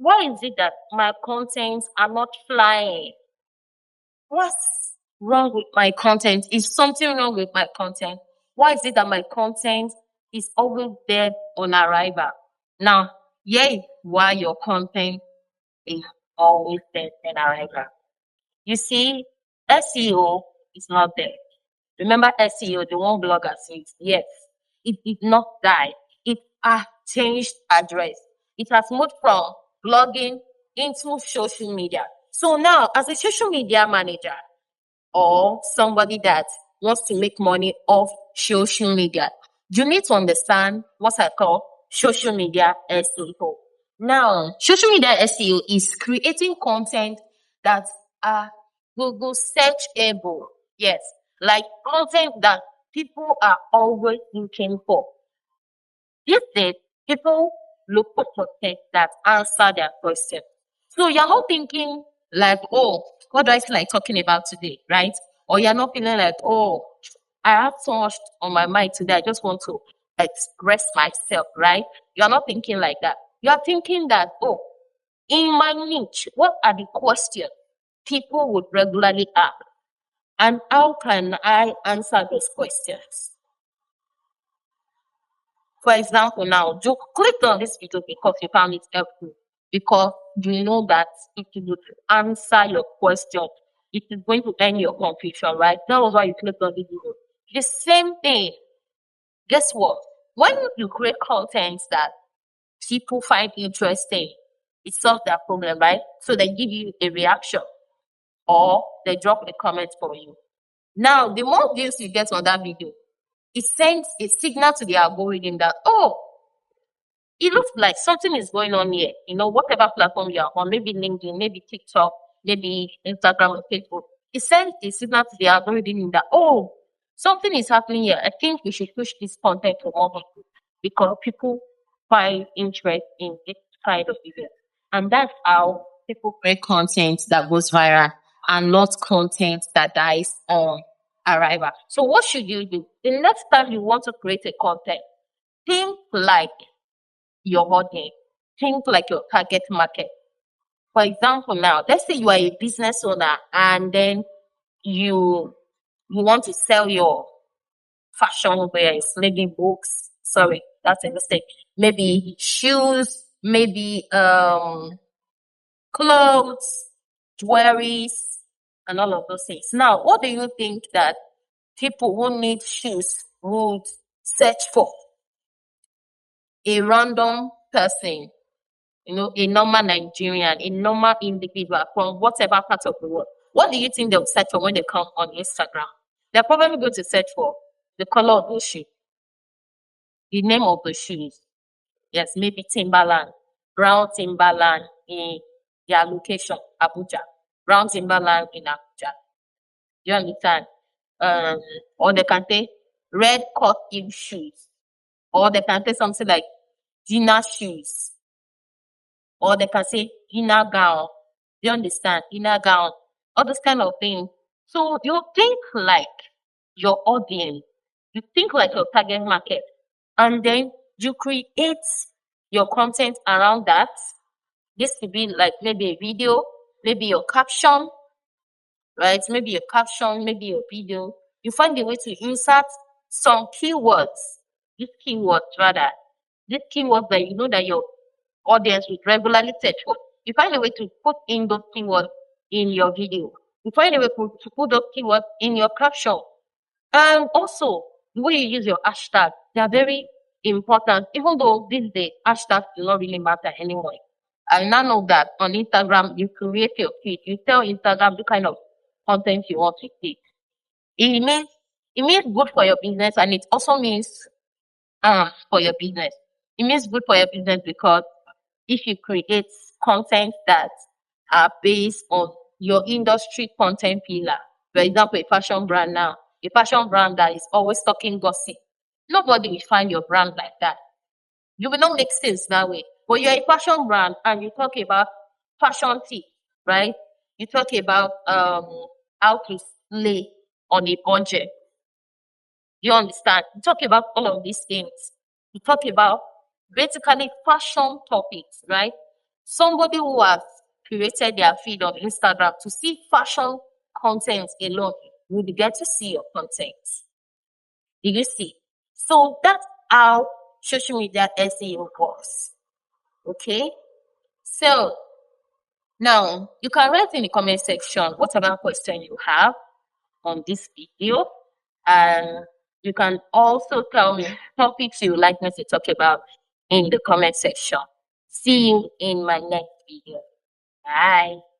Why is it that my contents are not flying? What's wrong with my content? Is something wrong with my content? Why is it that my content is always dead on arrival? Now, here is why your content is always dead on arrival. You see, SEO is not there. Remember SEO, the one blogger says, yes, it did not die. It has changed address. It has moved from blogging into social media. So now, as a social media manager or somebody that wants to make money off social media, you need to understand what I call social media SEO. Now, social media SEO is creating content that are Google searchable. Yes, like content that people are always looking for. These days, people look for content that answer their question. So you're not thinking like, oh, what do I feel like talking about today, right? Or you're not feeling like, oh, I have so much on my mind today. I just want to express myself, right? You're not thinking like that. You're thinking that, oh, in my niche, what are the questions people would regularly ask? And how can I answer those questions? For example, now, you clicked on this video because you found it helpful, because you know that it will answer your question. It is going to end your confusion, right? That was why you clicked on the video. The same thing. Guess what? When you create content that people find interesting, it solves their problem, right? So they give you a reaction or they drop a comment for you. Now, the more views you get on that video, it sends a signal to the algorithm that, oh, it looks like something is going on here. You know, whatever platform you are on, maybe LinkedIn, maybe TikTok, maybe Instagram or Facebook, it sends a signal to the algorithm that, oh, something is happening here. I think we should push this content to more people because people find interest in this kind of video. And that's how people create content that goes viral and not content that dies on arrival. So what should you do? The next time you want to create a content, think like your audience. Think like your target market. For example, now, let's say you are a business owner and then you want to sell your fashion wares, maybe books. Sorry, that's a mistake. Maybe shoes, maybe clothes, jewelries, and all of those things. Now, what do you think that people who need shoes would search for? A random person, you know, a normal Nigerian, a normal individual from whatever part of the world. What do you think they'll search for when they come on Instagram? They're probably going to search for the color of those shoes, the name of the shoes. Yes, maybe Timberland, brown Timberland in their location, Abuja. Brown Timberland in Abuja. You understand? Or they can say red cut heel shoes. Or they can say something like dinner shoes. Or they can say inner gown. You understand? Inner gown. All those kind of things. So you think like your audience. You think like your target market. And then you create your content around that. This could be like maybe a video, maybe your caption, right? Maybe your caption, maybe your video. You find a way to insert some keywords. These keywords rather. These keywords that you know that your audience would regularly search for. You find a way to put in those keywords in your video. You find a way to put those keywords in your caption. And also, the way you use your hashtag, they are very important, even though these days hashtags do not really matter anymore. I now know that on Instagram, you create your feed. You tell Instagram the kind of content you want to see. It means good for your business, and it also means for your business. It means good for your business because if you create content that are based on your industry content pillar, for example, a fashion brand now, a fashion brand that is always talking gossip, nobody will find your brand like that. You will not make sense that way. But you're a fashion brand and you talk about fashion tips, right? You talk about how to slay on a budget. You understand? You talk about all of these things. You talk about basically fashion topics, right? Somebody who has created their feed on Instagram to see fashion content alone will get to see your content. Do you see? So that's how social media SEO works. Okay. So now you can write in the comment section whatever question you have on this video, and you can also tell me topics you would like me to talk about in the comment section. See you in my next video. Bye.